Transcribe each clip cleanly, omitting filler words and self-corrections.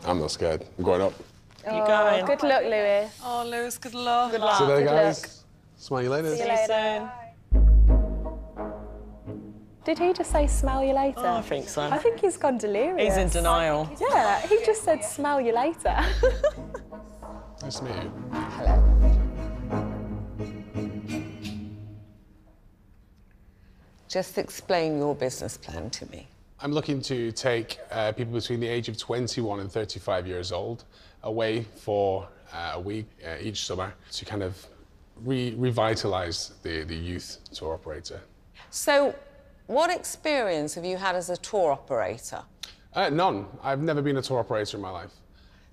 I'm not scared. I'm going up. You're going. Good luck, Lewis. Oh, Lewis, good luck. Good luck. See you later, Good guys. luck. Smell you later. See you See you later. soon. Did he just say smell you later? Oh, I think so. I think he's gone delirious. He's in denial. Yeah, he just said smell you later. Nice to meet you. Hello. Just explain your business plan to me. I'm looking to take people between the age of 21 and 35 years old away for a week each summer to kind of revitalize the youth tour operator. So, what experience have you had as a tour operator? None. I've never been a tour operator in my life.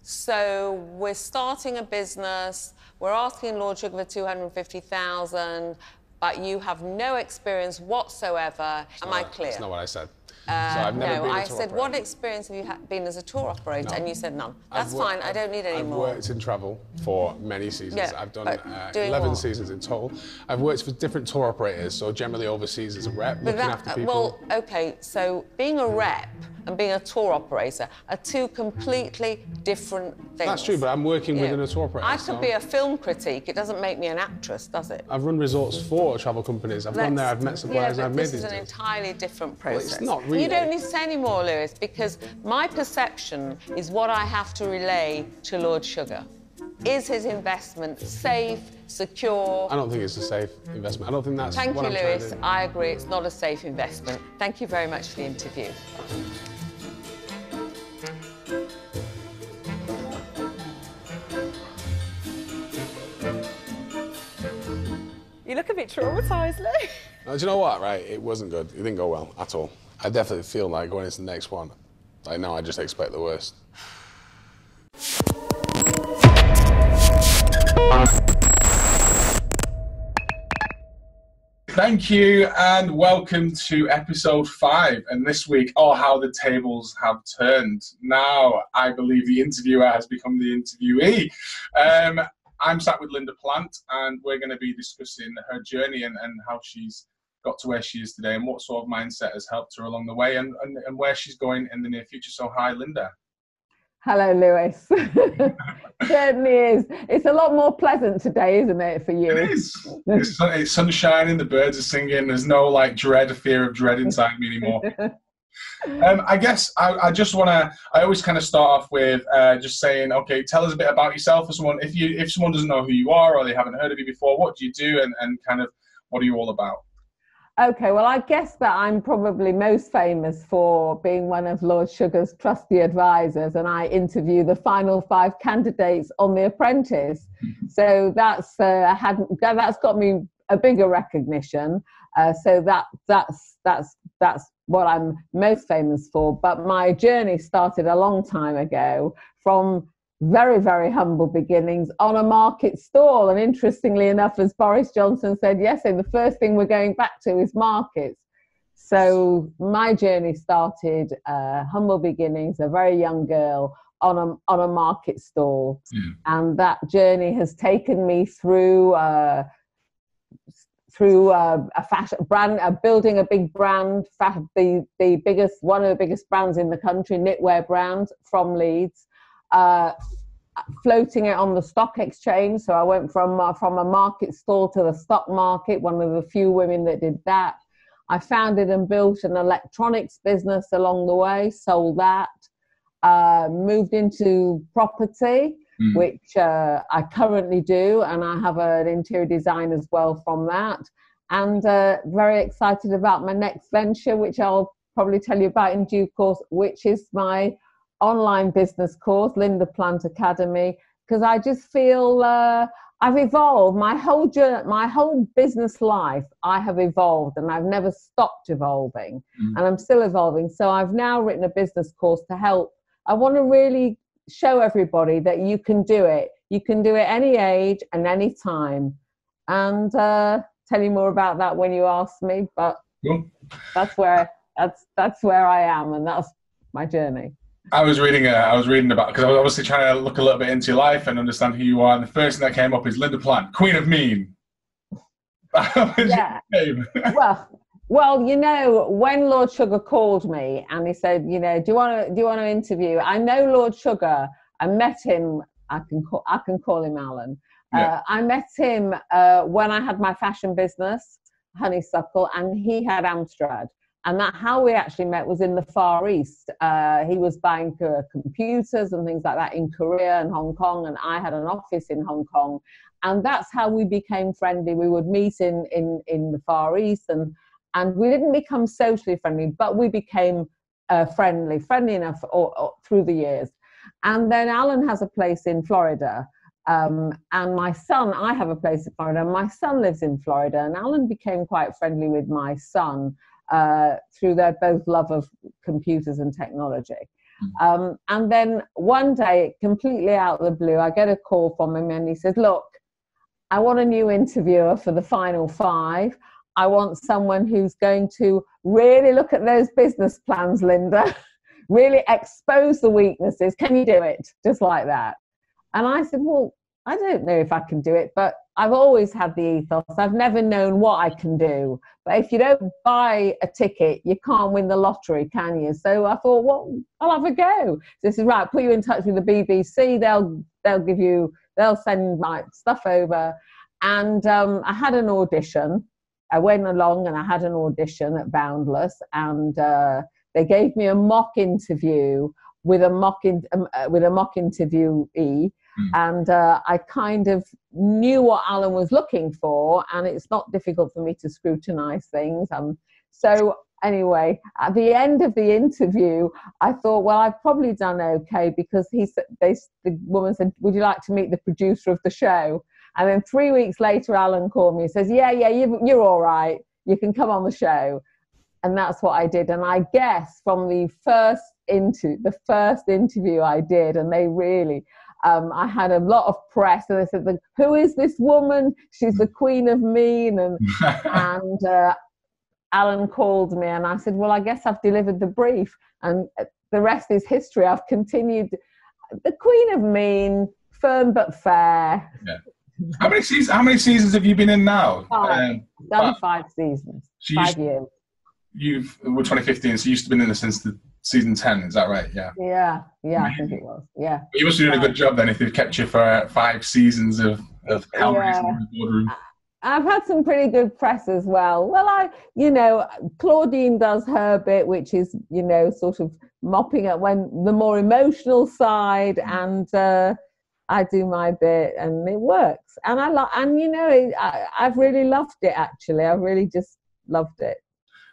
So, we're starting a business, we're asking Lord Sugar for 250,000, but you have no experience whatsoever. Am I clear? That's not what I said. So I've never No, been a I tour said, operator. what experience have you been as a tour operator? No. And you said none. That's I've worked- fine, I don't need any I've more. worked in travel for many seasons. Yeah, I've done but doing 11 what? seasons in total. I've worked for different tour operators, so generally overseas as a rep, But looking after people. well, okay, so being a rep and being a tour operator are two completely different things. That's true, but I'm working Yeah. within a tour operator. I could so be a film critique. It doesn't make me an actress, does it? I've run resorts for travel companies. I've gone there, I've met suppliers, yeah, and I've but made this these is an deals. entirely different Well, process. it's not really. You don't need to say any more, Lewis, because my perception is what I have to relay to Lord Sugar. Is his investment safe, secure? I don't think it's a safe investment. I don't think that's Thank what you, I'm trying Lewis. to do. I agree, it's not a safe investment. Thank you very much for the interview. You look a bit traumatised, Lou. Do you know what, right? It wasn't good. It didn't go well at all. I definitely feel like going into the next one, like now I just expect the worst. Thank you and welcome to episode 5. And this week, oh, how the tables have turned. Now, I believe the interviewer has become the interviewee. I'm sat with Linda Plant and we're going to be discussing her journey and how she's got to where she is today and what sort of mindset has helped her along the way and where she's going in the near future. So, hi, Linda. Hello, Lewis. Certainly is. It's a lot more pleasant today, isn't it, for you? It is. It's sun shining, the birds are singing. There's no like fear of dread inside me anymore. I guess I just want to. I always kind of start off with just saying, okay, tell us a bit about yourself. For someone, if someone doesn't know who you are or they haven't heard of you before, what do you do and kind of what are you all about? Okay, well, I guess that I'm probably most famous for being one of Lord Sugar's trusty advisors, and I interview the final 5 candidates on The Apprentice. So that's got me a bigger recognition. So that's what I'm most famous for. But my journey started a long time ago from very, very humble beginnings on a market stall. And interestingly enough, as Boris Johnson said yesterday, the first thing we're going back to is markets. So my journey started humble beginnings, a very young girl on a market stall. And that journey has taken me through a fashion brand, building a big brand, one of the biggest brands in the country, knitwear brand from Leeds. Floating it on the stock exchange. So I went from a market stall to the stock market, one of the few women that did that. I founded and built an electronics business along the way, sold that, moved into property, which I currently do, and I have an interior design as well from that. And very excited about my next venture, which I'll probably tell you about in due course, which is my online business course, Linda Plant Academy, because I just feel I've evolved. My whole business life, I have evolved, and I've never stopped evolving, and I'm still evolving. So I've now written a business course to help. I want to really show everybody that you can do it. You can do it any age and any time. And tell you more about that when you ask me. But that's where I am, and that's my journey. I was reading about, because I was obviously trying to look a little bit into your life and understand who you are, and the first thing that came up is Linda Plant, Queen of Mean. Yeah. Well, Well, you know, when Lord Sugar called me and he said, you know, do you want to interview? I know Lord Sugar. I met him. I can call him Alan. Yeah. I met him when I had my fashion business, Honeysuckle, and he had Amstrad. And that how we actually met was in the Far East. He was buying computers and things like that in Korea and Hong Kong, and I had an office in Hong Kong. And that's how we became friendly. We would meet in the Far East, and we didn't become socially friendly, but we became friendly enough through the years. And then Alan has a place in Florida. And my son, I have a place in Florida, and my son lives in Florida. And Alan became quite friendly with my son through their both love of computers and technology. And then one day, completely out of the blue, I get a call from him and he says, look, I want a new interviewer for the Final Five. I want someone who's going to really look at those business plans, Linda, really expose the weaknesses. Can you do it? Just like that. And I said, well, I don't know if I can do it, but I've always had the ethos. I've never known what I can do. But if you don't buy a ticket, you can't win the lottery, can you? So I thought, well, I'll have a go. So this is right, put you in touch with the BBC. They'll send my stuff over. And I had an audition. I went along and I had an audition at Boundless, and they gave me a mock interview with a mock interviewee. And I kind of knew what Alan was looking for, and it's not difficult for me to scrutinize things. So anyway, at the end of the interview, I thought, well, I've probably done okay, because the woman said, would you like to meet the producer of the show? And then 3 weeks later, Alan called me and says, yeah, you're all right. You can come on the show. And that's what I did. And I guess from the first interview I did, and they really... I had a lot of press, and they said, who is this woman? She's the queen of mean. And Alan called me, and I said, well, I guess I've delivered the brief, and the rest is history. I've continued. The queen of mean, firm but fair. Yeah. How many seasons have you been in now? Done 5 seasons, so 5 years. We're 2015, so you used to been in this since season 10, is that right? Yeah. Yeah, I think it was. Yeah. You must be doing a good job then if they've kept you for 5 seasons of calories in the boardroom. I've had some pretty good press as well. Well, Claudine does her bit, which is, sort of mopping up when the more emotional side, and I do my bit, and it works. And I've really loved it, actually. I really just loved it.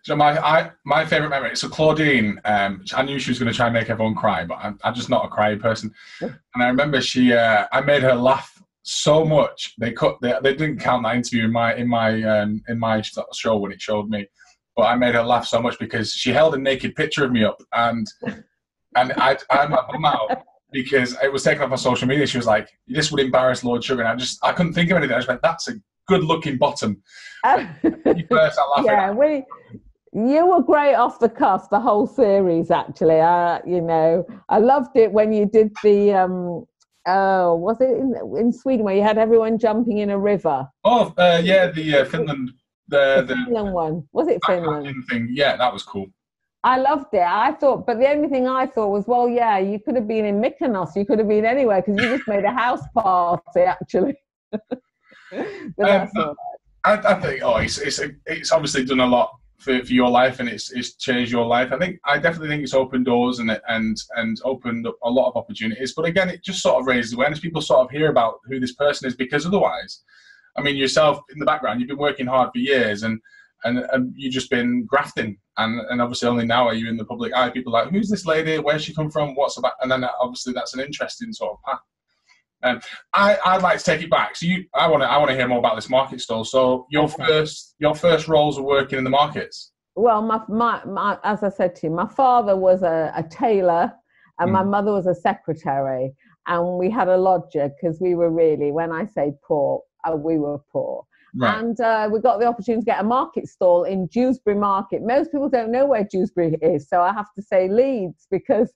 So my favourite memory, so Claudine, I knew she was going to try and make everyone cry, but I'm just not a crying person. And I remember I made her laugh so much. They didn't count that interview in my show when it showed me, but I made her laugh so much because she held a naked picture of me up, and I had my bum out because it was taken off on social media. She was like, "This would embarrass Lord Sugar," and I couldn't think of anything. I just went, "That's a good-looking bottom." Yeah, you were great off the cuff, the whole series, actually. I loved it when you did the, was it in Sweden where you had everyone jumping in a river? Oh, the Finland. The Finland one. Was it Finland? Thing. Yeah, that was cool. I loved it. But the only thing I thought was, well, yeah, you could have been in Mykonos. You could have been anywhere, because you just made a house party, actually. But that's all right. I think, it's obviously done a lot for your life, and it's changed your life. I definitely think it's opened doors and opened up a lot of opportunities. But again, it just sort of raises awareness. People sort of hear about who this person is, because otherwise, I mean, yourself in the background, you've been working hard for years, and you've just been grafting, and obviously only now are you in the public eye. People are like, who's this lady? Where's she come from? What's about? And then obviously that's an interesting sort of path. I'd like to take it back. So I want to hear more about this market stall. So your first roles were working in the markets. Well, my as I said to you, my father was a tailor, and my mother was a secretary, and we had a lodger, because we were really, when I say poor, we were poor. Right. And we got the opportunity to get a market stall in Dewsbury Market. Most people don't know where Dewsbury is, so I have to say Leeds, because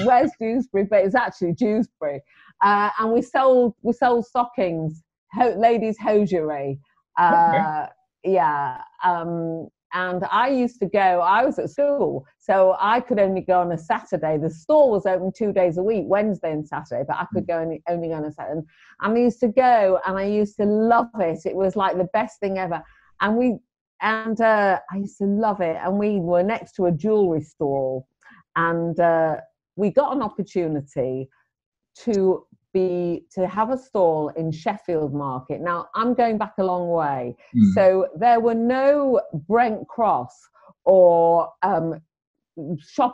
where's Dewsbury? But it's actually Dewsbury. And we sold stockings, ladies' hosiery. Yeah. And I used to go, I was at school, so I could only go on a Saturday. The store was open 2 days a week, Wednesday and Saturday, but I could go only go on a Saturday. And I used to go, and I used to love it. It was like the best thing ever. And I used to love it. And we were next to a jewelry store, and we got an opportunity to have a stall in Sheffield Market. Now, I'm going back a long way. So there were no Brent Cross or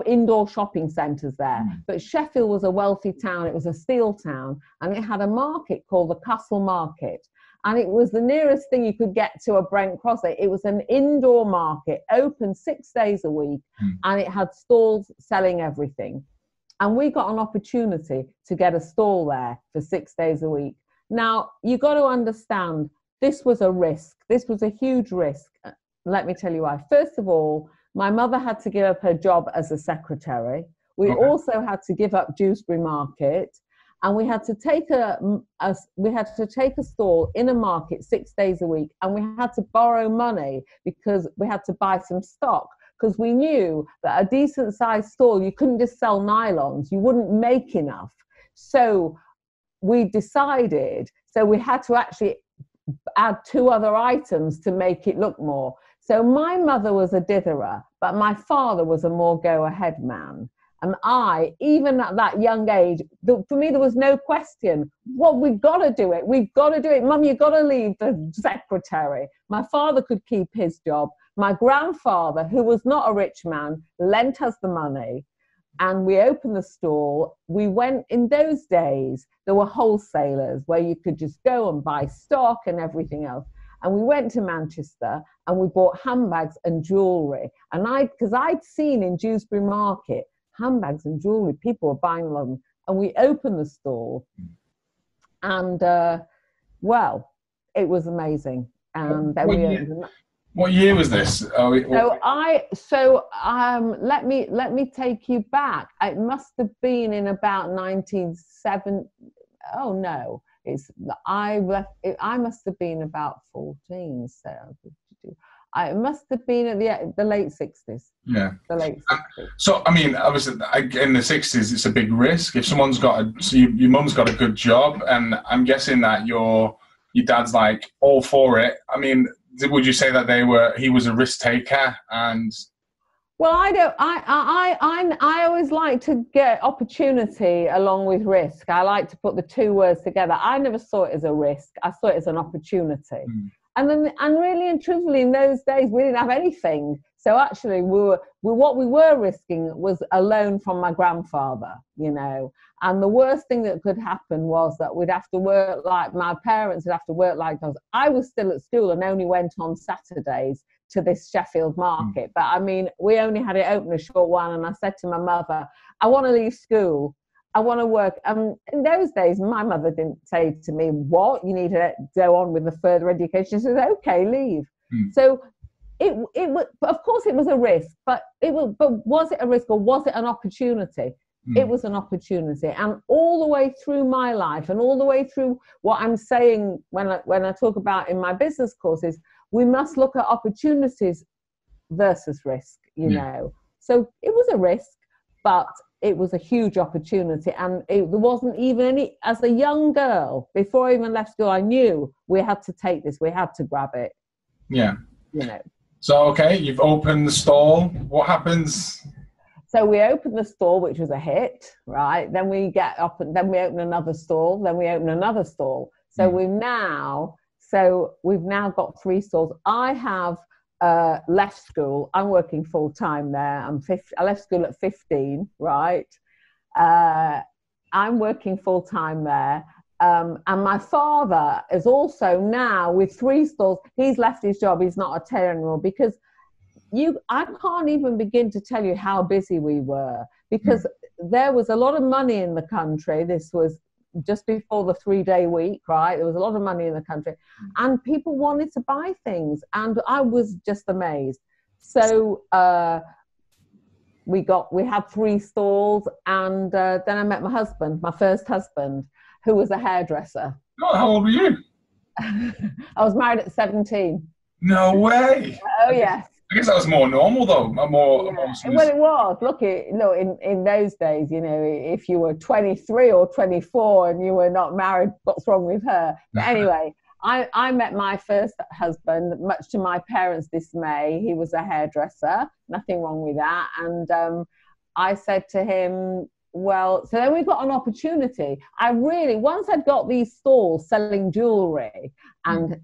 indoor shopping centres there. But Sheffield was a wealthy town. It was a steel town, and it had a market called the Castle Market. And it was the nearest thing you could get to a Brent Cross. It was an indoor market, open 6 days a week, and it had stalls selling everything. And we got an opportunity to get a stall there for 6 days a week. Now, you got to understand, this was a risk. This was a huge risk. Let me tell you why. First of all, my mother had to give up her job as a secretary. We also had to give up Dewsbury Market, and we had to take a stall in a market 6 days a week, and we had to borrow money because we had to buy some stock. Because we knew that a decent sized stall, you couldn't just sell nylons, you wouldn't make enough. So we decided, so we had to actually add 2 other items to make it look more. So my mother was a ditherer, but my father was a more go-ahead man. And I, even at that young age, for me, there was no question. Well, we've got to do it. We've got to do it. Mum, you've got to leave the secretary. My father could keep his job. My grandfather, who was not a rich man, lent us the money, and we opened the stall. We went, in those days, there were wholesalers where you could just go and buy stock and everything else. And we went to Manchester and we bought handbags and jewellery. And because I'd seen in Dewsbury Market, handbags and jewellery, people were buying them. And we opened the stall, and, well, it was amazing. And then we opened. What year was this? Let me take you back. It must have been in about 1970. Oh no, I must have been about 14. So it must have been at the late 60s. Yeah, the late 60s. So I mean, obviously, in the 60s, it's a big risk. If someone's got your mum's got a good job, and I'm guessing that your dad's like all for it. I mean, would you say that he was a risk taker? And well, I always like to get opportunity along with risk. I like to put the 2 words together. I never saw it as a risk. I saw it as an opportunity. And really and truthfully, in those days, we didn't have anything. So actually, what we were risking was a loan from my grandfather, you know. And the worst thing that could happen was that we'd have to work like my parents would have to work like us. I was still at school and only went on Saturdays to this Sheffield Market. But I mean, we only had it open a short while, and I said to my mother, I want to leave school. I want to work. In those days, my mother didn't say to me, what, you need to go on with the further education. She said, okay, leave. So it was, of course, it was a risk, but was it a risk or was it an opportunity? It was an opportunity. And all the way through my life, and all the way through what I'm saying when I talk about in my business courses, we must look at opportunities versus risk, you know. So it was a risk, but it was a huge opportunity. And there wasn't even any, as a young girl, before I even left school, I knew we had to take this, we had to grab it. Yeah. You know. So, okay, you've opened the stall. What happens? So we opened the stall, which was a hit, right? Then we get up, and then we open another stall. Then we open another stall. So we've now got 3 stalls. I have left school. I'm working full time there. I left school at 15, right? I'm working full time there. And my father is also now with 3 stalls. He's left his job. He's not a tailor anymore because I can't even begin to tell you how busy we were, because there was a lot of money in the country. This was just before the 3-day week, right? There was a lot of money in the country, and people wanted to buy things, and I was just amazed. So we had 3 stalls, and then I met my husband, my first husband, who was a hairdresser. Oh, how old were you? I was married at 17. No way. Oh yes. I guess that was more normal though. More smooth. Well, it was. Look, in those days, you know, if you were 23 or 24 and you were not married, what's wrong with her? But anyway, I met my first husband, much to my parents' dismay. He was a hairdresser, nothing wrong with that. And I said to him, well, so then we got an opportunity. Once I'd got these stalls selling jewellery and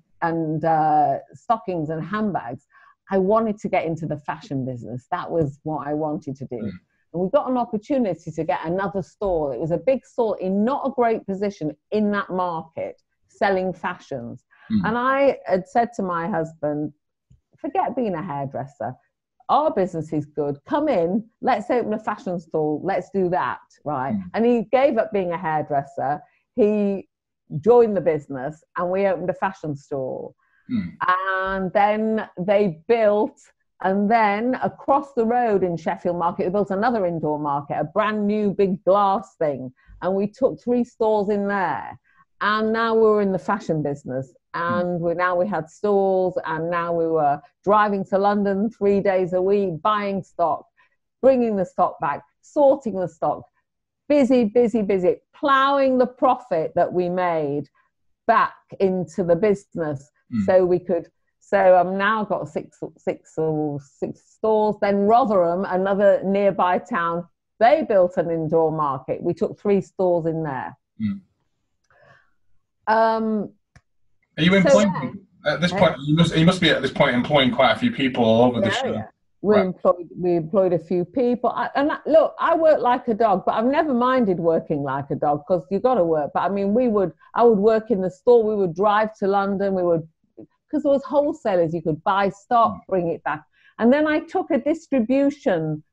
stockings and handbags, I wanted to get into the fashion business. That was what I wanted to do. And we got an opportunity to get another stall. It was a big stall in not a great position in that market, selling fashions. And I had said to my husband, forget being a hairdresser. Our business is good. Come in, let's open a fashion stall. Let's do that, right? And he gave up being a hairdresser. He joined the business and we opened a fashion store. And then they built, and then across the road in Sheffield Market, they built another indoor market, a brand new big glass thing. And we took 3 stores in there. And now we're in the fashion business. And we had stores, and now we were driving to London 3 days a week, buying stock, bringing the stock back, sorting the stock, busy, ploughing the profit that we made back into the business. So I've now got six stores. Then Rotherham, another nearby town, they built an indoor market. We took 3 stores in there. Are you employing at this point? You must be at this point employing quite a few people all over the show. Yeah. We employed a few people. Look, I work like a dog, but I've never minded working like a dog because you've got to work. But I mean, I would work in the store. We would drive to London. Because there was wholesalers, you could buy stock, bring it back. And then I took a distribution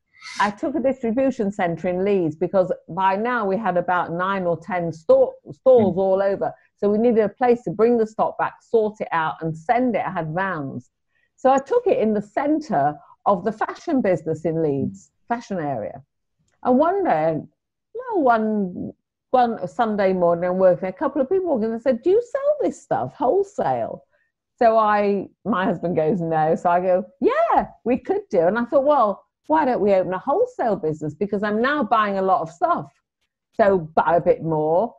centre in Leeds, because by now we had about 9 or 10 stores all over. So we needed a place to bring the stock back, sort it out and send it. I had vans. So I took it in the centre of the fashion business in Leeds, fashion area. And one day, one Sunday morning, I'm working, a couple of people walked in and said, do you sell this stuff wholesale? So my husband goes, no. So I go, yeah, we could do. And I thought, well, why don't we open a wholesale business? Because I'm now buying a lot of stuff. So buy a bit more,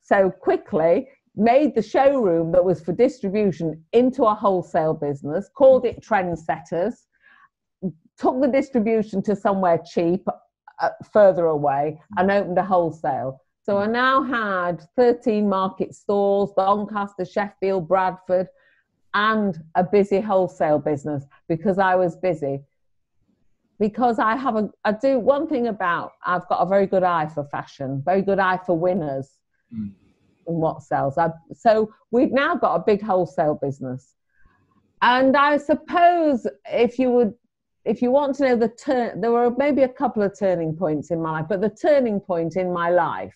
so quickly made the showroom that was for distribution into a wholesale business, called it Trendsetters, took the distribution to somewhere cheap, further away, and opened a wholesale. So I now had 13 market stores, Doncaster, Sheffield, Bradford, and a busy wholesale business because I was busy. Because I've got a very good eye for fashion, very good eye for winners in what sells. So we've now got a big wholesale business. And I suppose if you want to know there were maybe a couple of turning points in my life, but the turning point in my life,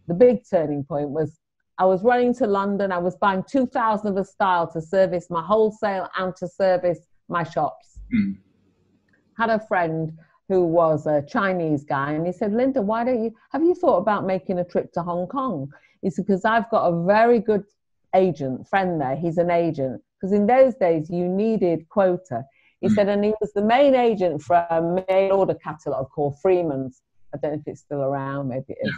the big turning point was I was running to London. I was buying 2,000 of a style to service my wholesale and to service my shops. Had a friend who was a Chinese guy, and he said, Linda, have you thought about making a trip to Hong Kong? He said, because I've got a very good friend there. He's an agent. Because in those days, you needed quota. He said, and he was the main agent for a mail order catalogue called Freeman's. I don't know if it's still around, maybe it is.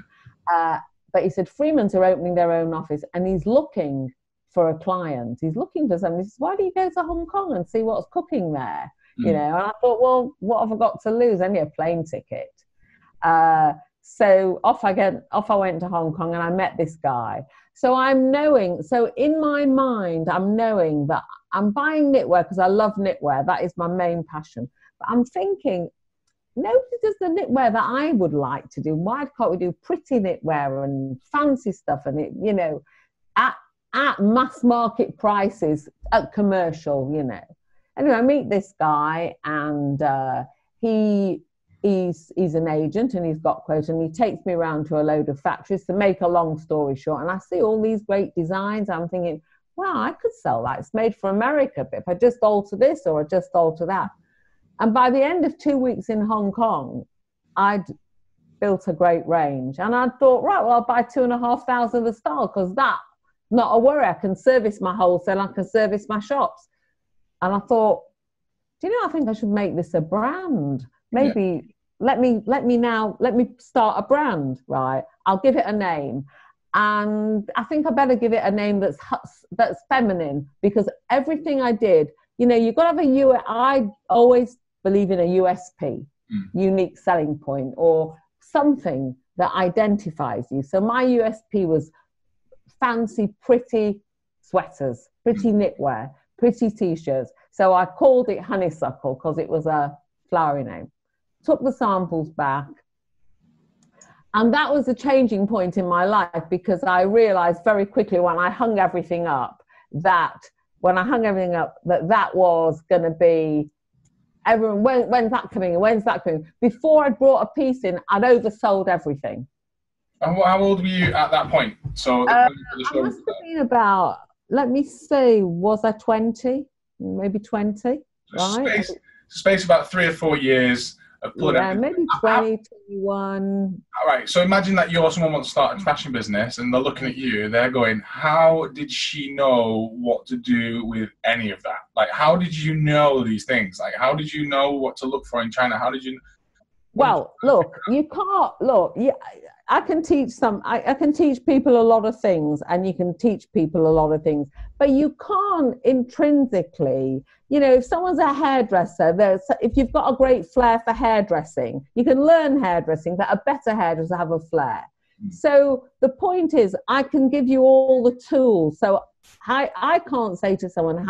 But he said, Freeman's are opening their own office, and he's looking for a client. He's looking for something. He says, why don't you go to Hong Kong and see what's cooking there? You know, and I thought, well, what have I got to lose? Only a plane ticket. So off I went to Hong Kong, and I met this guy. So in my mind, I'm knowing that I'm buying knitwear because I love knitwear. That is my main passion. But I'm thinking, nobody does the knitwear that I would like to do. Why can't we do pretty knitwear and fancy stuff and it, you know, at mass market prices, at commercial, you know? Anyway, I meet this guy, and he's an agent, and he's got quotas, and he takes me around to a load of factories. To make a long story short, and I see all these great designs. I'm thinking, wow, I could sell that. It's made for America, but if I just alter this or I just alter that. And by the end of 2 weeks in Hong Kong, I'd built a great range. And I thought, right, well, I'll buy 2,500 of the style, because that's not a worry. I can service my wholesale, I can service my shops. And I thought, do you know, I think I should make this a brand. Maybe let me start a brand, right? I'll give it a name. And I think I better give it a name that's feminine, because everything I did, you know, you've got to have I always believe in a USP, unique selling point, or something that identifies you. So my USP was fancy, pretty sweaters, pretty knitwear, pretty t-shirts. So I called it Honeysuckle because it was a flowery name. Took the samples back. And that was a changing point in my life, because I realized very quickly when I hung everything up that was going to be everyone, when's that coming in? When's that coming in? Before I'd brought a piece in, I'd oversold everything. And how old were you at that point? So I must have been about, let me see, was I 20? Maybe 20, right? Space about 3 or 4 years of pulling maybe 20, 21. All right, so imagine that someone wants to start a fashion business and they're looking at you, they're going, how did she know what to do with any of that? Like, how did you know these things? Like, how did you know what to look for in China? How did you... Well, look, you can't, I can teach I can teach people a lot of things, and you can teach people a lot of things, but you can't intrinsically, you know, if someone's a hairdresser, if you've got a great flair for hairdressing, you can learn hairdressing, but a better hairdresser have a flair. So the point is, I can give you all the tools. So I can't say to someone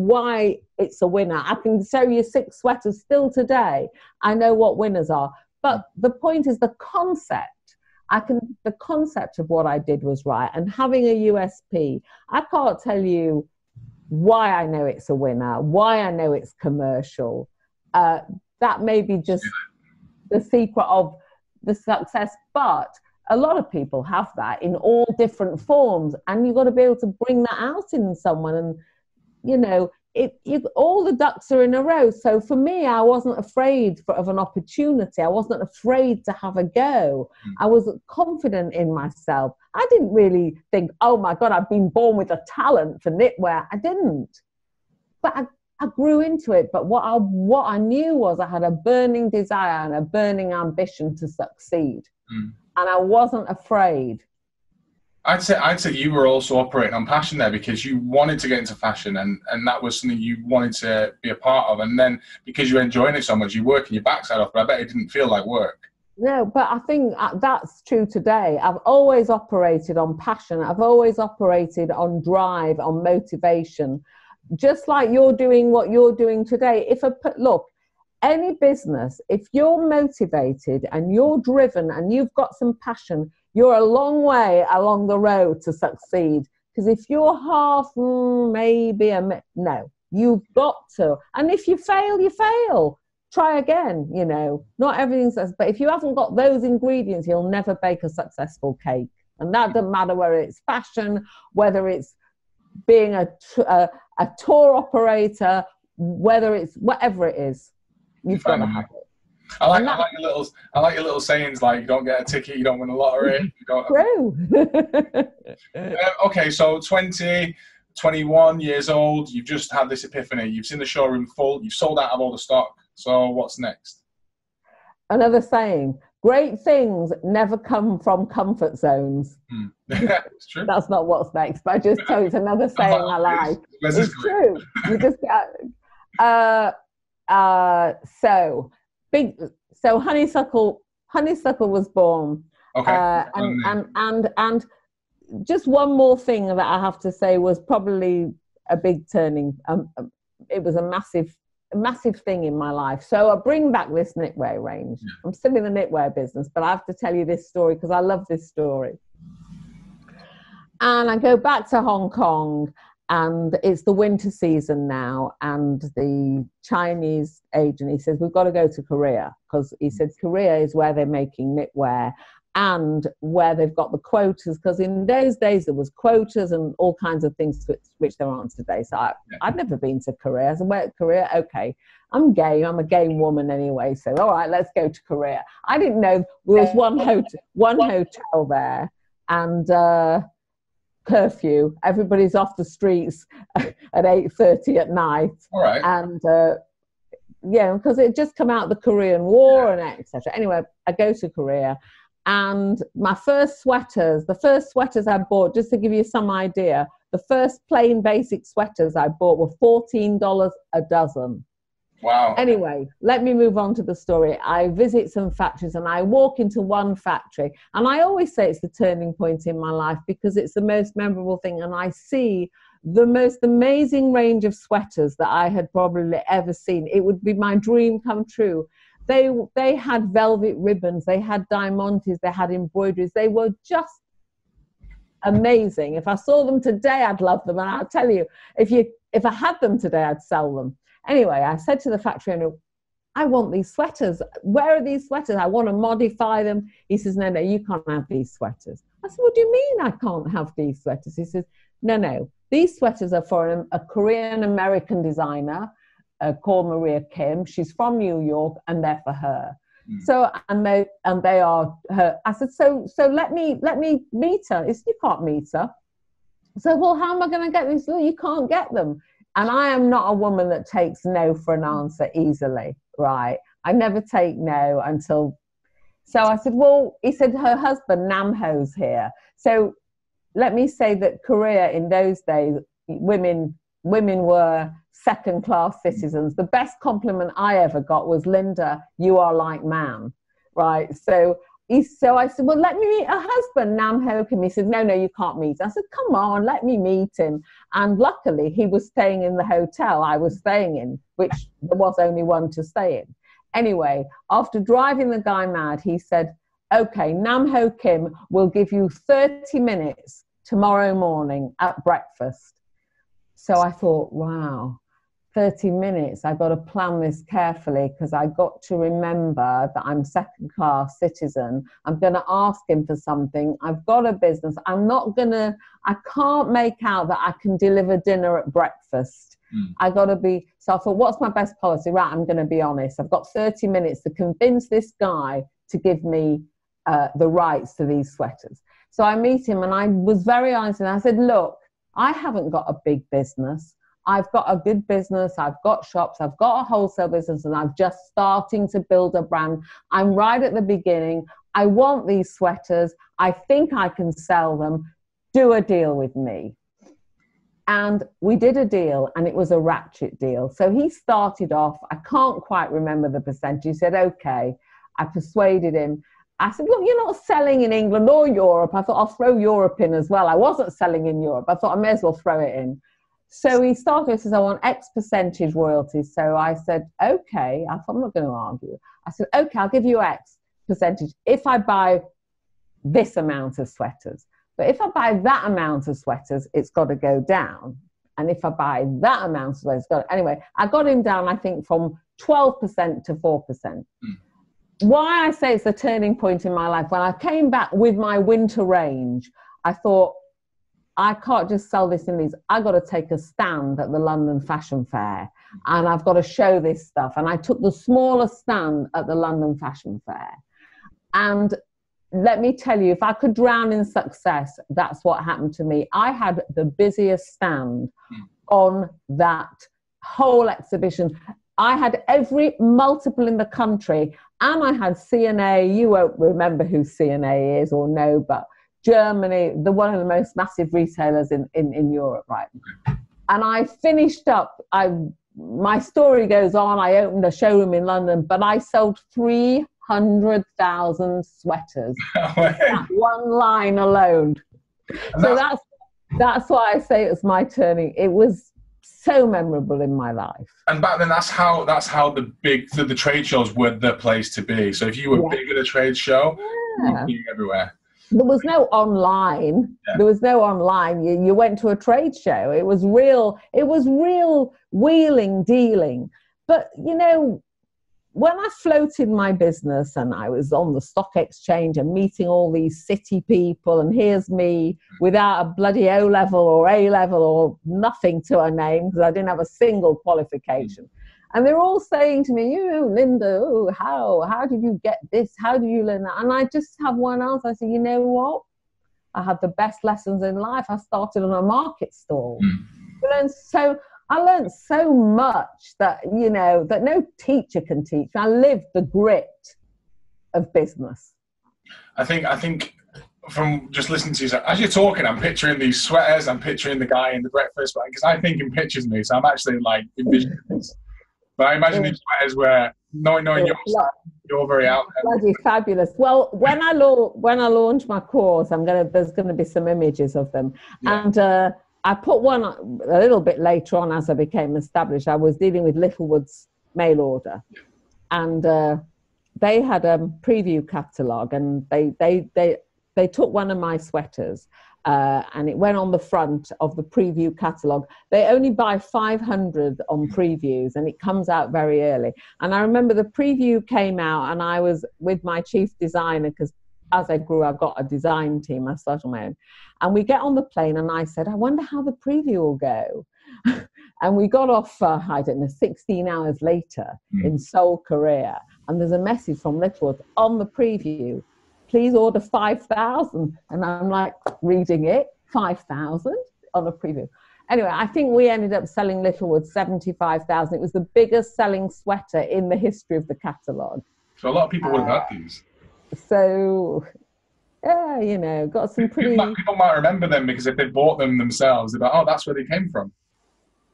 why it's a winner. I can show you 6 sweaters still today. I know what winners are. But the point is the concept. The concept of what I did was right. And having a USP, I can't tell you why I know it's a winner, why I know it's commercial. That may be just the secret of the success. But a lot of people have that in all different forms, and you've got to be able to bring that out in someone. And, you know, all the ducks are in a row. So for me, I wasn't afraid of an opportunity. I wasn't afraid to have a go. I was confident in myself. I didn't really think, oh my God, I've been born with a talent for knitwear. I didn't. But I grew into it. But what I knew was I had a burning desire and a burning ambition to succeed. And I wasn't afraid. I'd say you were also operating on passion there, because you wanted to get into fashion, and that was something you wanted to be a part of. And then because you're enjoying it so much, you're working your backside off, but I bet it didn't feel like work. No, but I think that's true today. I've always operated on passion. I've always operated on drive, on motivation. Just like you're doing what you're doing today. Look, any business, if you're motivated and you're driven and you've got some passion, you're a long way along the road to succeed. Because if you're half, no, you've got to. And if you fail, you fail. Try again, you know. Not everything's, but if you haven't got those ingredients, you'll never bake a successful cake. And that doesn't matter whether it's fashion, whether it's being a tour operator, whether it's whatever it is. You've got to have it. I like your little sayings, like you don't get a ticket, you don't win a lottery. True. Okay, so 20, 21 years old, you've just had this epiphany. You've seen the showroom full, you've sold out of all the stock. So what's next? Another saying, great things never come from comfort zones. It's true. That's not what's next, but I just tell you, it's another saying I like. It's true. You just get... So Honeysuckle was born. Okay. And just one more thing that I have to say was probably a big turning. It was a massive thing in my life. So I bring back this knitwear range. Yeah. I'm still in the knitwear business, but I have to tell you this story because I love this story. And I go back to Hong Kong. And it's the winter season now, and the Chinese agent, he says, we've got to go to Korea, because he said Korea is where they're making knitwear and where they've got the quotas, because in those days there was quotas and all kinds of things which there aren't today. So I'd never been to Korea. I said, where Korea? Okay, I'm game. I'm a game woman anyway. So all right, let's go to Korea. I didn't know there was one hotel there, and curfew, everybody's off the streets at 8:30 at night. All right. And yeah, because it just come out the Korean War and etc. Anyway, I go to Korea, and my first sweaters, the first sweaters I bought, just to give you some idea, the first plain basic sweaters I bought were $14 a dozen. Wow. Anyway, let me move on to the story. I visit some factories and I walk into one factory, and I always say it's the turning point in my life because it's the most memorable thing, and I see the most amazing range of sweaters that I had probably ever seen. It would be my dream come true. They had velvet ribbons, they had diamantes, they had embroideries. They were just amazing. If I saw them today, I'd love them. And I'll tell you, if I had them today, I'd sell them. Anyway, I said to the factory owner, I want these sweaters. Where are these sweaters? I want to modify them. He says, no, you can't have these sweaters. I said, what do you mean I can't have these sweaters? He says, no, these sweaters are for a Korean-American designer called Maria Kim. She's from New York, and they're for her. So, and they are her. I said, so let me meet her. He said, you can't meet her. I said, well, how am I going to get these? No, you can't get them. And I am not a woman that takes no for an answer easily, right? I never take no until. So I said, well, he said, her husband, Namho's here. So let me say that Korea in those days, women were second-class citizens. The best compliment I ever got was, Linda, you are like man, right? So I said, well, let me meet her husband, Namho Kim. He said, no, you can't meet. I said, come on, let me meet him. And luckily, he was staying in the hotel I was staying in, which there was only one to stay in. Anyway, after driving the guy mad, he said, okay, Namho Kim will give you 30 minutes tomorrow morning at breakfast. So I thought, wow, 30 minutes. I've got to plan this carefully because I got to remember that I'm second-class citizen. I'm going to ask him for something. I've got a business. I can't make out that I can deliver dinner at breakfast. I got to be, so I thought, what's my best policy? Right, I'm going to be honest. I've got 30 minutes to convince this guy to give me the rights to these sweaters. So I meet him and I was very honest and I said, look, I haven't got a big business. I've got a good business. I've got shops. I've got a wholesale business and I'm just starting to build a brand. I'm right at the beginning. I want these sweaters. I think I can sell them. Do a deal with me. And we did a deal and it was a ratchet deal. So he started off, I can't quite remember the percentage. He said, okay. I persuaded him. I said, look, you're not selling in England or Europe. I thought I'll throw Europe in as well. I wasn't selling in Europe. I thought I may as well throw it in. So he started, he says, I want X percentage royalties. So I said, okay. I thought, I'm not going to argue. I said, okay, I'll give you X percentage if I buy this amount of sweaters. But if I buy that amount of sweaters, it's got to go down. And if I buy that amount of sweaters, it's got to... Anyway, I got him down, I think, from 12% to 4%. Why I say it's a turning point in my life, when I came back with my winter range, I thought, I can't just sell this in these. I've got to take a stand at the London Fashion Fair and I've got to show this stuff. And I took the smallest stand at the London Fashion Fair. And let me tell you, if I could drown in success, that's what happened to me. I had the busiest stand on that whole exhibition. I had every multiple in the country and I had CNA. You won't remember who CNA is or know, but Germany, one of the most massive retailers in Europe, right? And I finished up, my story goes on, I opened a showroom in London, but I sold 300,000 sweaters. That one line alone. So that's why I say it was my turning. It was so memorable in my life. And back then, that's how the trade shows were the place to be. So if you were big at a trade show, you were big everywhere. There was no online. There was no online. You went to a trade show. It was real wheeling, dealing. But, you know, when I floated my business and I was on the stock exchange and meeting all these city people, and here's me without a bloody O-level or A-level or nothing to a name because I didn't have a single qualification. And they're all saying to me, Linda, how did you get this? How did you learn that? And I just have one answer. I say, you know what? I had the best lessons in life. I started on a market stall. So I learned so much that, you know, that no teacher can teach. I lived the grit of business. I think from just listening to you, as you're talking, I'm picturing these sweaters, I'm picturing the guy in the breakfast, because I think in pictures of me, so I'm actually like envisioning this. But I imagine these sweaters where, knowing your style, you're very out there. Bloody fabulous. Well, when I launch my course, there's gonna be some images of them, and I put one a little bit later on as I became established. I was dealing with Littlewood's mail order, and they had a preview catalogue, and they took one of my sweaters, and it went on the front of the preview catalogue. They only buy 500 on previews, and it comes out very early. And I remember the preview came out, and I was with my chief designer, because as I grew, I've got a design team. I started on my own. And we get on the plane, and I said, I wonder how the preview will go. And we got off, I don't know, 16 hours later in Seoul, Korea. And there's a message from Littlewood on the preview, please order 5,000. And I'm like reading it, 5,000 on a preview. Anyway, I think we ended up selling Littlewood 75,000. It was the biggest selling sweater in the history of the catalogue. So a lot of people would have had these. So, yeah, you know, got some pretty... People might remember them because if they bought them themselves, they're like, oh, that's where they came from.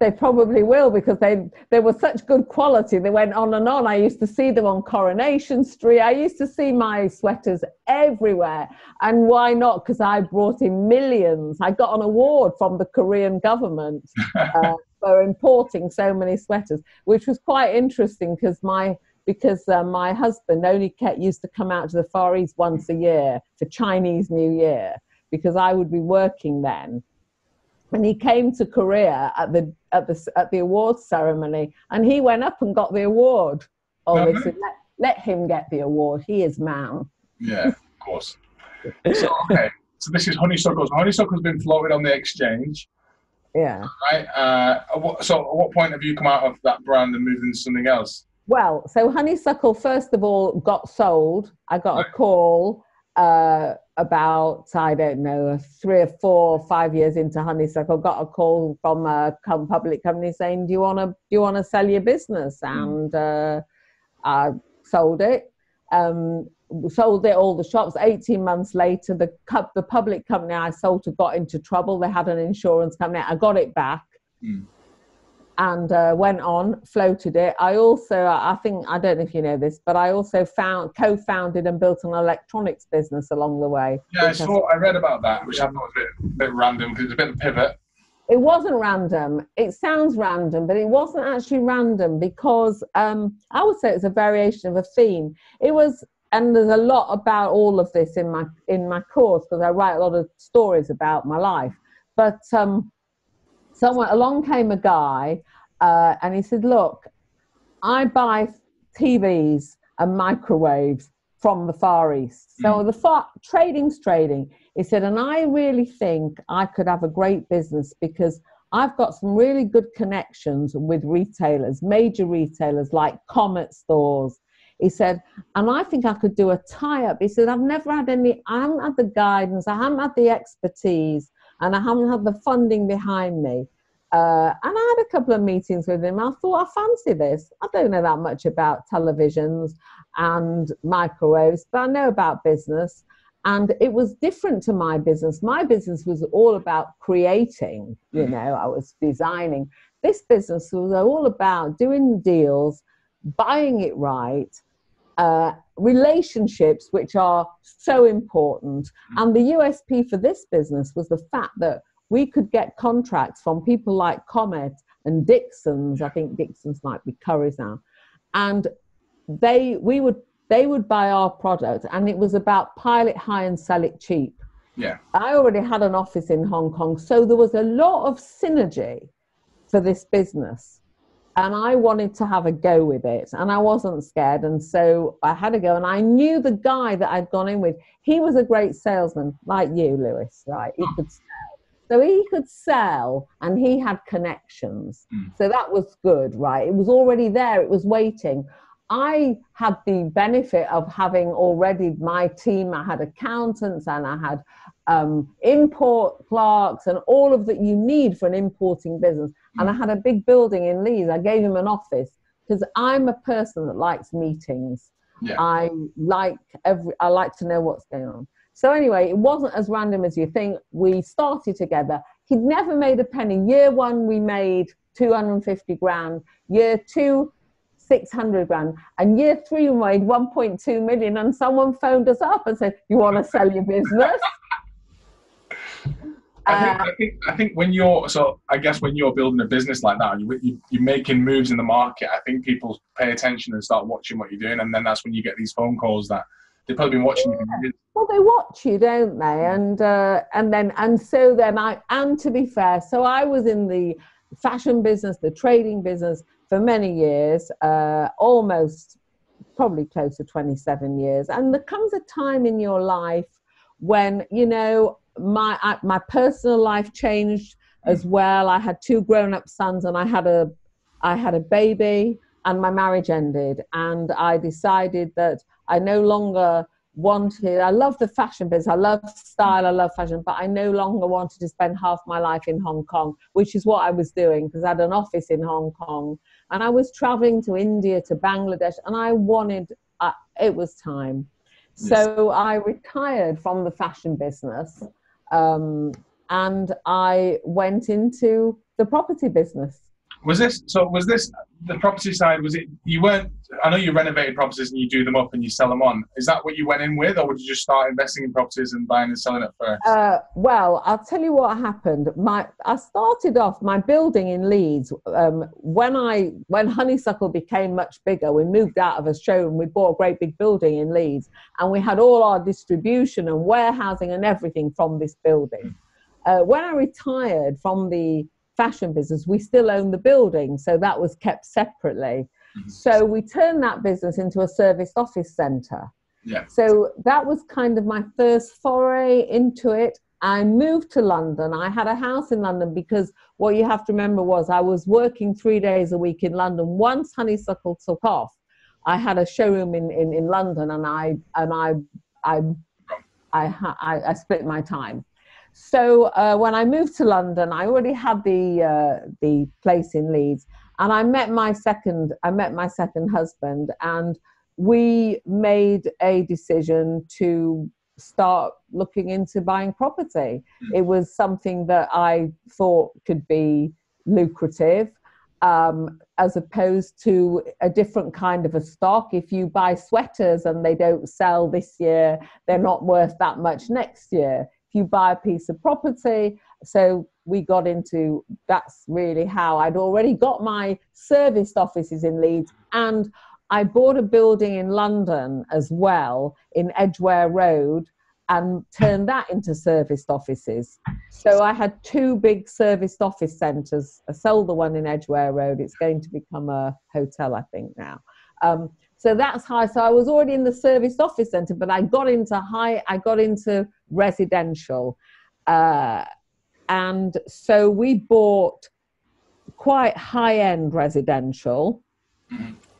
They probably will, because they were such good quality. They went on and on. I used to see them on Coronation Street. I used to see my sweaters everywhere. And why not? Because I brought in millions. I got an award from the Korean government for importing so many sweaters, which was quite interesting because my husband only used to come out to the Far East once a year for Chinese New Year, because I would be working then. And he came to Korea at the awards ceremony, and he went up and got the award. They said, let him get the award. He is man. Yeah, of course. So, okay. So this is Honeysuckle. Honeysuckle's been floated on the exchange. Yeah. Right. So at what point have you come out of that brand and moved into something else? Well, so Honeysuckle, first of all, got sold. I got a call about, I don't know, 3 or 4 or 5 years into Honeysuckle, got a call from a public company saying, do you want to sell your business? And I sold it. Sold it all the shops. 18 months later, the public company I sold to got into trouble. They had an insurance company. I got it back. And went on, floated it. I also, I don't know if you know this, but I also co-founded and built an electronics business along the way. Yeah, I read about that, which I thought was a bit random, because it's a bit of a pivot. It wasn't random. It sounds random, but it wasn't actually random, because I would say it's a variation of a theme. It was, and there's a lot about all of this in my course, because I write a lot of stories about my life. But along came a guy, and he said, look, I buy TVs and microwaves from the Far East. So trading's trading. He said, and I really think I could have a great business, because I've got some really good connections with retailers, major retailers like Comet stores. He said, and I think I could do a tie-up. He said, I haven't had the guidance, I haven't had the expertise, and I haven't had the funding behind me. And I had a couple of meetings with him. I thought, I fancy this. I don't know that much about televisions and microwaves, but I know about business. And it was different to my business. My business was all about creating, you know, I was designing. This business was all about doing deals, buying it right, relationships, which are so important. And the USP for this business was the fact that we could get contracts from people like Comet and Dixon's. I think Dixon's might be Curry's now. And they would buy our product, and it was about pilot high and sell it cheap. Yeah. I already had an office in Hong Kong, so there was a lot of synergy for this business. And I wanted to have a go with it, and I wasn't scared. And so I had a go, and I knew the guy that I'd gone in with. He was a great salesman, like you, Lewis, right? He could sell. So he could sell, and he had connections. So that was good, right? It was already there. It was waiting. I had the benefit of having already my team. I had accountants and I had import clerks and all of that you need for an importing business. And I had a big building in Leeds. I gave him an office because I'm a person that likes meetings. Yeah. I like to know what's going on. So anyway, it wasn't as random as you think. We started together. He'd never made a penny. Year one, we made 250 grand. Year two, 600 grand. And year three, we made 1.2 million. And someone phoned us up and said, "You want to sell your business?" I think when you're building a business like that, you're making moves in the market. I think people pay attention and start watching what you're doing, and then that's when you get these phone calls that they've probably been watching you. Well, they watch you, don't they? And to be fair, so I was in the fashion business, the trading business for many years, almost probably close to 27 years. And there comes a time in your life when, you know, my personal life changed as well. I had 2 grown-up sons and I had a baby, and my marriage ended, and I decided that I no longer wanted, I love the fashion business, I love style, I love fashion, but I no longer wanted to spend half my life in Hong Kong, which is what I was doing because I had an office in Hong Kong, and I was traveling to India, to Bangladesh, and I wanted, it was time. So I retired from the fashion business, and I went into the property business. Was this the property side? Was it, I know you renovated properties and you do them up and you sell them on. Is that what you went in with, or would you just start investing in properties and buying and selling it first? Well, I'll tell you what happened. I started off my building in Leeds. When Honeysuckle became much bigger, we moved out of a showroom. We bought a great big building in Leeds, and we had all our distribution and warehousing and everything from this building. When I retired from the fashion business, we still own the building, so that was kept separately. So we turned that business into a serviced office centre. Yeah. So that was kind of my first foray into it. I moved to London. I had a house in London because what you have to remember was I was working 3 days a week in London. Once Honeysuckle took off, I had a showroom in London, and I split my time. So when I moved to London, I already had the place in Leeds, and I met my second husband, and we made a decision to start looking into buying property. It was something that I thought could be lucrative, as opposed to a different kind of a stock. If you buy sweaters and they don't sell this year, they're not worth that much next year. You buy a piece of property. So we got into, that's really how I'd already got my serviced offices in Leeds, and I bought a building in London as well in Edgware Road and turned that into serviced offices. So I had 2 big serviced office centres. I sold the one in Edgware Road. It's going to become a hotel, I think, now. So that's how. So I was already in the serviced office centre, but I got into residential, and so we bought quite high-end residential,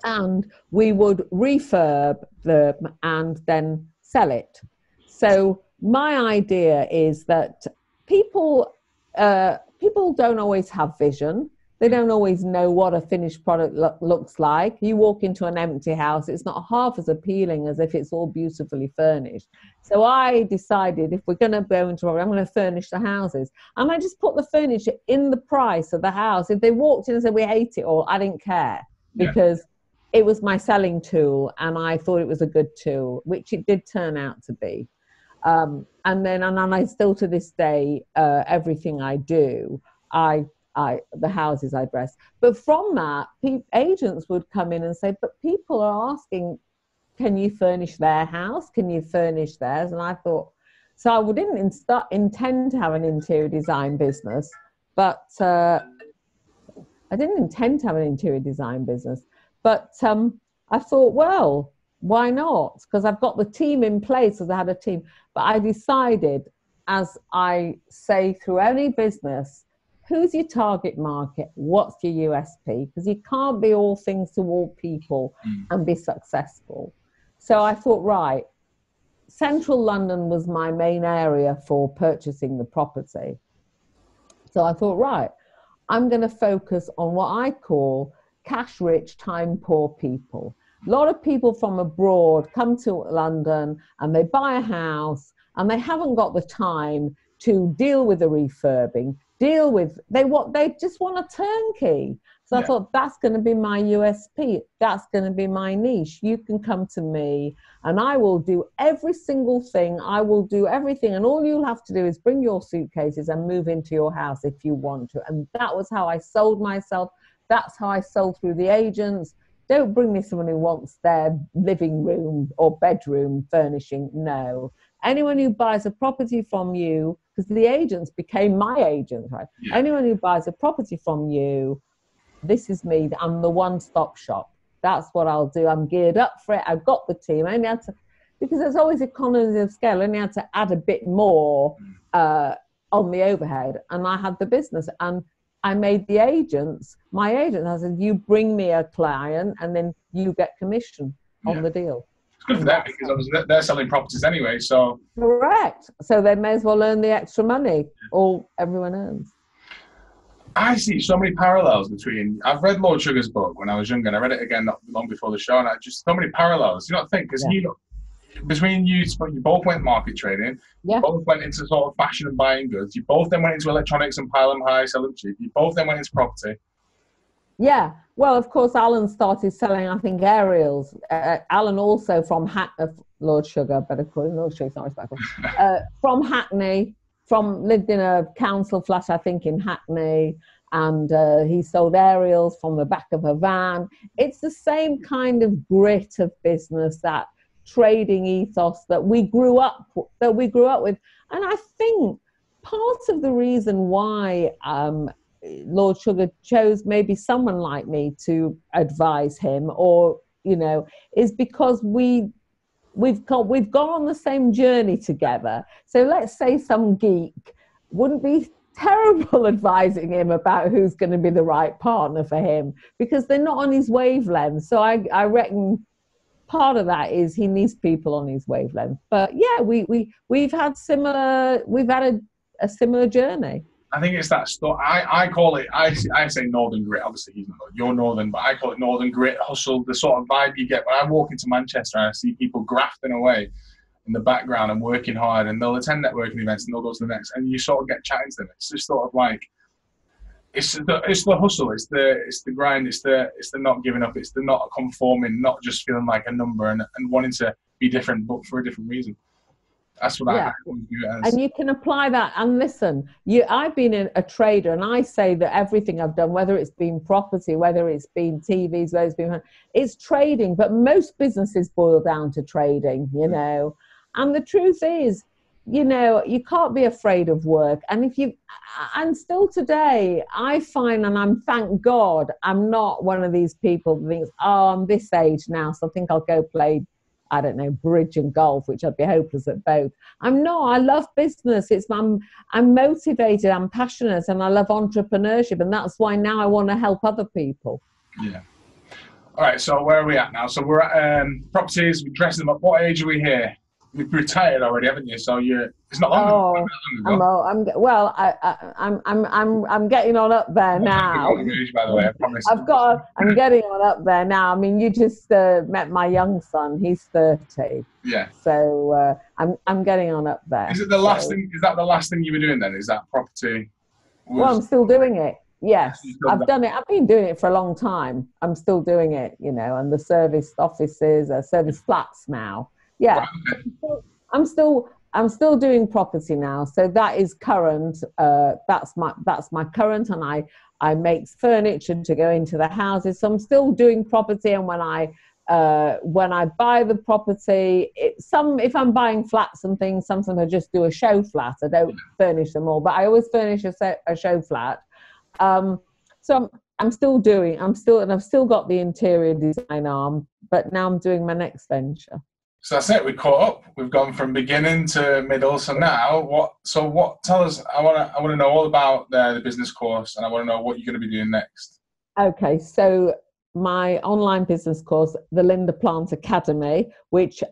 and we would refurb them and then sell it. So my idea is that people don't always have vision. They don't always know what a finished product looks like. You walk into an empty house, it's not half as appealing as if it's all beautifully furnished. So I decided, if we're going to go into I'm going to furnish the houses. And I just put the furniture in the price of the house. If they walked in and said, "We hate it all," I didn't care, because it was my selling tool, and I thought it was a good tool, which it did turn out to be. And I still, to this day, everything I do, the houses I dress. But from that, agents would come in and say, "But people are asking, can you furnish their house? Can you furnish theirs?" And I thought, so I didn't intend to have an interior design business, but I thought, well, why not? Because I've got the team in place, as I had a team. But I decided, as I say through any business, who's your target market? What's your USP? Because you can't be all things to all people and be successful. So I thought, right, Central London was my main area for purchasing the property. So I thought, right, I'm going to focus on what I call cash-rich, time-poor people. A lot of people from abroad come to London and they buy a house and they haven't got the time to deal with the refurbing, they just want a turnkey. So I thought, that's going to be my USP. That's going to be my niche. You can come to me and I will do every single thing. I will do everything. And all you'll have to do is bring your suitcases and move into your house if you want to. And that was how I sold myself. That's how I sold through the agents. Don't bring me someone who wants their living room or bedroom furnishing. No. Anyone who buys a property from you, because the agents became my agents, right? Yeah. Anyone who buys a property from you, this is me. I'm the one-stop shop. That's what I'll do. I'm geared up for it. I've got the team. I only had to, because there's always economies of scale. I only had to add a bit more on the overhead, and I had the business. And I made the agents, my agents, I said, you bring me a client and then you get commission on the deal. It's good for them because obviously they're selling properties anyway, so. Correct. So they may as well earn the extra money, all everyone earns. I see so many parallels between, I've read Lord Sugar's book when I was younger and I read it again not long before the show, and I just, so many parallels. You not think, because between you both went market trading, you both went into sort of fashion and buying goods, you both then went into electronics and pile them high, sell them cheap, you both then went into property. Yeah, well, of course, Alan started selling, I think, aerials. Alan also from Lord Sugar, better call him Lord Sugar, it's not respectful. From Hackney, lived in a council flat, I think, in Hackney, and he sold aerials from the back of a van. It's the same kind of grit of business, that trading ethos that we grew up with. And I think part of the reason why Lord Sugar chose maybe someone like me to advise him, or is because we've gone on the same journey together. So let's say some geek wouldn't be terrible advising him about who's going to be the right partner for him, because they're not on his wavelength. So I reckon part of that is he needs people on his wavelength. But yeah, we've had a similar journey. I think it's that stuff. I call it, I say northern grit. Obviously he's not, you're northern, but I call it northern grit, hustle, the sort of vibe you get when I walk into Manchester and I see people grafting away in the background and working hard, and they'll attend networking events and they'll go to the next, and you sort of get chatting to them. It's just sort of like, it's the hustle, it's the grind, it's the not giving up, it's the not conforming, not just feeling like a number and wanting to be different, but for a different reason. That's what I view it as. And you can apply that. And listen, I've been a trader, and I say that everything I've done, whether it's been property, whether it's been TVs, whether it's trading. But most businesses boil down to trading, And the truth is, you can't be afraid of work. And still today, I find, and thank God, I'm not one of these people that thinks, oh, I'm this age now, so I think I'll go play, I don't know, bridge and golf, which I'd be hopeless at both. I'm not. I love business. I'm motivated, I'm passionate, and I love entrepreneurship. And that's why now I want to help other people. Yeah. All right, so where are we at now? So we're at properties, we're dressing them up. What age are we here? You've retired already, haven't you? So it's not long ago. I'm getting on up there now. Age, by the way, I promise. I'm getting on up there now. I mean, you just met my young son. He's 30. Yeah. So I'm getting on up there. Is it the last thing? Is that the last thing you were doing then? Is that property? Well, I'm still doing it. Yes, I've done it. I've been doing it for a long time. I'm still doing it, and the service offices, service flats now. Yeah, I'm still doing property now, so that is current. That's my current, and I make furniture to go into the houses. So I'm still doing property, and when I buy the property, if I'm buying flats and things, sometimes I just do a show flat. I don't furnish them all, but I always furnish a show flat. So I've still got the interior design arm, but now I'm doing my next venture. So that's it. We caught up. We've gone from beginning to middle. So now, tell us. I want to know all about the business course, and I want to know what you're going to be doing next. Okay, so my online business course, the Linda Plant Academy, which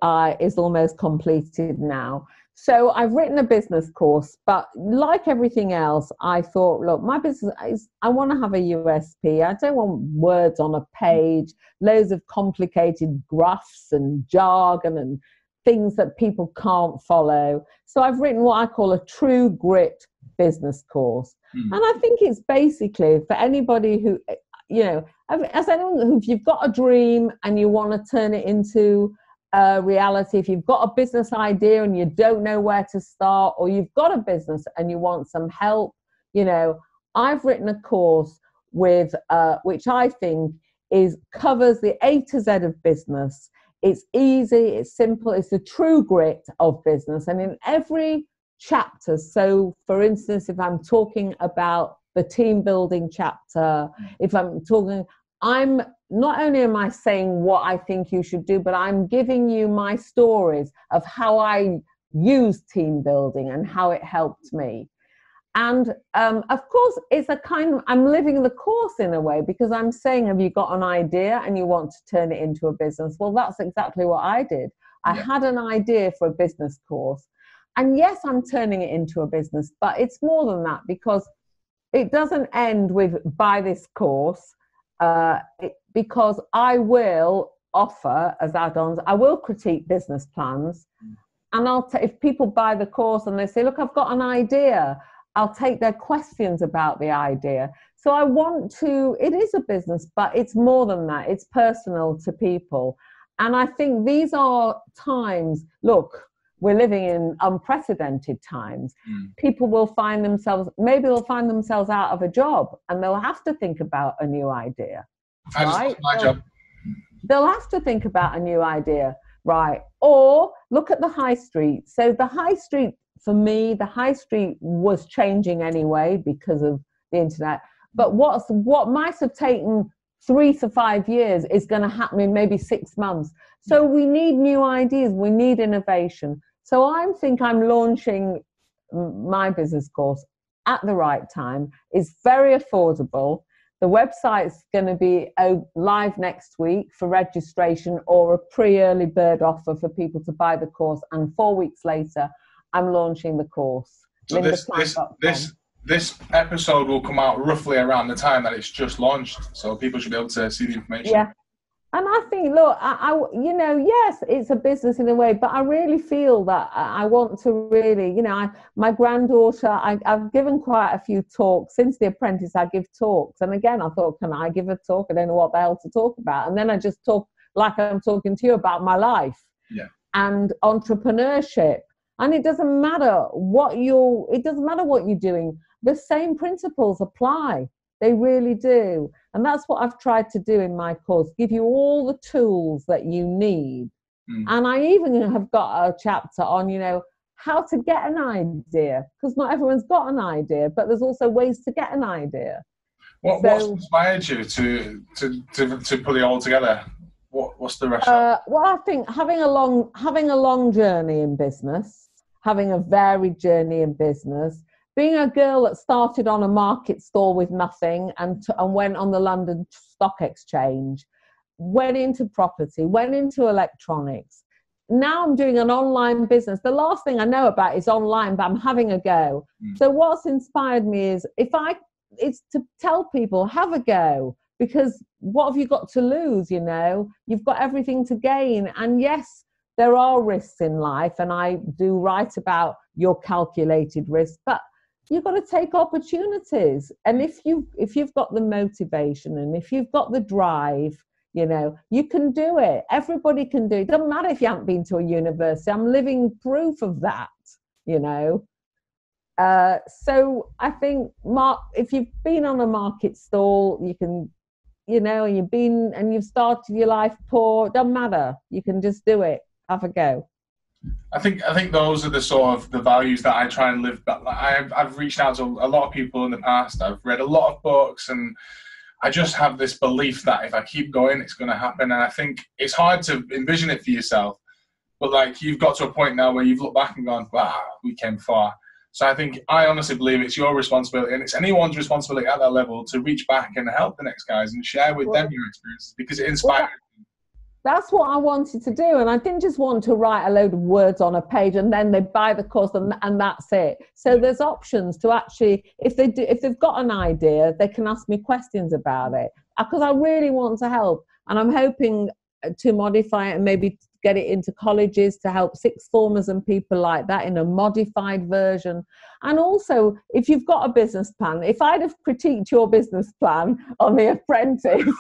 is almost completed now. So I've written a business course, but like everything else, I thought, look, my business is, I want to have a USP. I don't want words on a page, loads of complicated graphs and jargon and things that people can't follow. So I've written what I call a true grit business course. And I think it's basically for anybody who, you know, as anyone who, if you've got a dream and you want to turn it into reality, if you've got a business idea and you don't know where to start, or you've got a business and you want some help, you know, I've written a course with which I think covers the A to Z of business. It's easy, it's simple, it's the true grit of business. And in every chapter, so for instance, if I'm talking about the team building chapter, if I'm talking, I'm not only am I saying what I think you should do, but I'm giving you my stories of how I use team building and how it helped me. And of course, it's a kind of, I'm living the course in a way, because I'm saying, have you got an idea and you want to turn it into a business? Well, that's exactly what I did. I had an idea for a business course. And yes, I'm turning it into a business, but it's more than that, because it doesn't end with buy this course. Because I will offer as add-ons, I will critique business plans, and if people buy the course and they say, look, I've got an idea, I'll take their questions about the idea. So I want to, it is a business, but it's more than that. It's personal to people. And I think these are times, look, we're living in unprecedented times. People will find themselves, maybe they'll find themselves out of a job and they'll have to think about a new idea. I just lost my job. They'll have to think about a new idea, right? Or look at the high street. So the high street, for me, the high street was changing anyway because of the internet. But what might have taken 3 to 5 years is going to happen in maybe 6 months. So we need new ideas. We need innovation. So I think I'm launching my business course at the right time. It's very affordable. The website's going to be live next week for registration, or a pre-early bird offer for people to buy the course. And 4 weeks later, I'm launching the course. So this episode will come out roughly around the time that it's just launched, so people should be able to see the information. Yeah. And I think, look, you know, yes, it's a business in a way, but I really feel that I want to really, you know, my granddaughter, I've given quite a few talks. Since The Apprentice, I give talks. And again, I thought, can I give a talk? I don't know what the hell to talk about. And then I just talk like I'm talking to you about my life and entrepreneurship. And it doesn't matter what you're doing. The same principles apply. They really do. And that's what I've tried to do in my course, give you all the tools that you need. And I even have got a chapter on, you know, how to get an idea, because not everyone's got an idea, but there's also ways to get an idea. What's inspired you to put it all together? What's the rationale? Well, I think having a long journey in business, having a varied journey in business, being a girl that started on a market stall with nothing and went on the London Stock Exchange, went into property, went into electronics. Now I'm doing an online business. The last thing I know about is online, but I'm having a go. So what's inspired me is it's to tell people, have a go, because what have you got to lose, you know? You've got everything to gain. And yes, there are risks in life, and I do write about your calculated risk, but you've got to take opportunities. And if you've got the motivation and if you've got the drive, you know, you can do it. Everybody can do it. It doesn't matter if you haven't been to a university. I'm living proof of that, you know. So I think, if you've been on a market stall, you can, you know, and you've started your life poor, it doesn't matter. You can just do it. Have a go. I think those are the sort of the values that I try and live. But I've reached out to a lot of people in the past. I've read a lot of books, and I just have this belief that if I keep going, it's going to happen. And I think it's hard to envision it for yourself, but like you've got to a point now where you've looked back and gone, wow, we came far. So I honestly believe it's your responsibility, and it's anyone's responsibility at that level to reach back and help the next guys and share with them your experiences, because it inspires. That's what I wanted to do, and I didn't just want to write a load of words on a page and then they buy the course and that's it. So there's options to actually, if they've got an idea, they can ask me questions about it, because I really want to help, and I'm hoping to modify it and maybe get it into colleges to help sixth formers and people like that in a modified version. And also, if you've got a business plan, if I'd have critiqued your business plan on The Apprentice,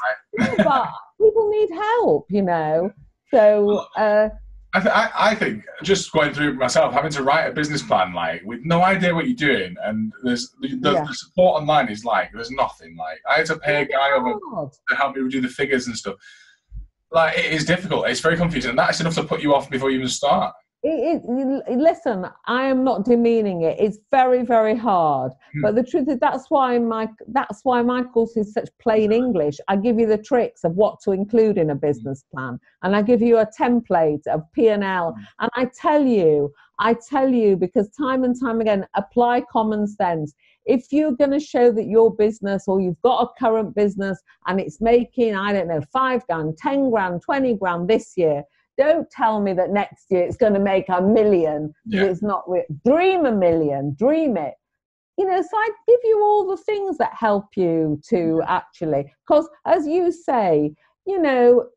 but people need help, you know. So I think just going through it myself, having to write a business plan like with no idea what you're doing, and there's the support online is like there's nothing. Like I had to pay a guy over to help me do the figures and stuff. Like, it is difficult. It's very confusing. And that's enough to put you off before you even start. Listen, I am not demeaning it. It's very, very hard. But the truth is, that's why my course is such plain English. I give you the tricks of what to include in a business plan. And I give you a template of P&L. And I tell you, because time and time again, apply common sense. If you're going to show that your business, or you've got a current business and it's making, I don't know, 5 grand, 10 grand, 20 grand this year, don't tell me that next year it's going to make $1 million. Yeah. It's not real. Dream $1 million, dream it. You know, so I give you all the things that help you to actually, because as you say, you know,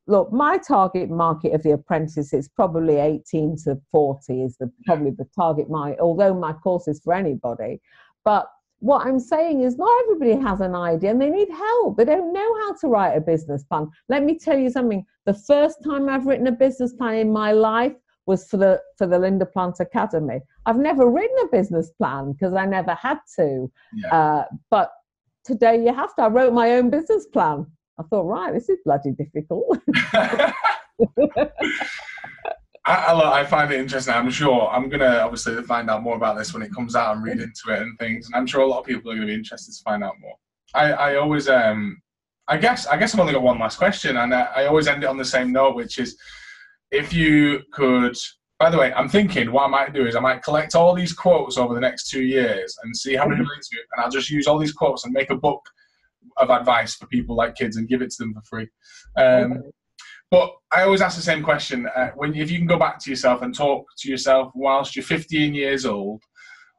look, my target market of The Apprentice is probably 18 to 40 is probably the target market, although my course is for anybody. But what I'm saying is not everybody has an idea and they need help. They don't know how to write a business plan. Let me tell you something. The first time I've written a business plan in my life was for the Linda Plant Academy. I've never written a business plan because I never had to. Yeah. But today you have to. I wrote my own business plan. I thought, right, this is bloody difficult. I find it interesting. I'm sure I'm going to obviously find out more about this when it comes out and read into it and things. And I'm sure a lot of people are going to be interested to find out more. I always, I guess I've only got one last question, and I always end it on the same note, which is if you could, by the way, I'm thinking what I might do is I might collect all these quotes over the next 2 years and see how many relate to it. And I'll just use all these quotes and make a book of advice for people like kids and give it to them for free. But I always ask the same question. If you can go back to yourself and talk to yourself whilst you're 15 years old,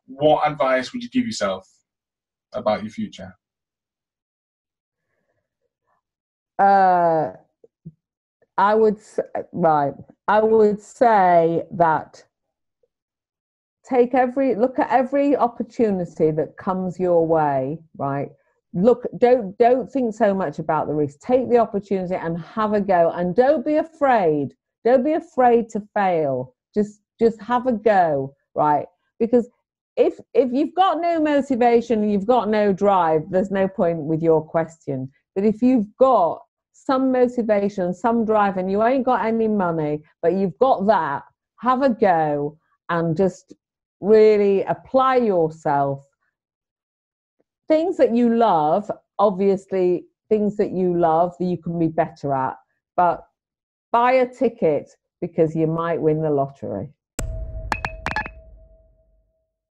what advice would you give yourself about your future? I would say that look at every opportunity that comes your way, right? Look, don't think so much about the risk. Take the opportunity and have a go, and don't be afraid. Don't be afraid to fail. Just have a go, right? Because if you've got no motivation, you've got no drive, there's no point with your question. But if you've got some motivation, some drive, and you ain't got any money, but you've got that, have a go and just really apply yourself. Things that you love, obviously, things that you love that you can be better at, but buy a ticket because you might win the lottery.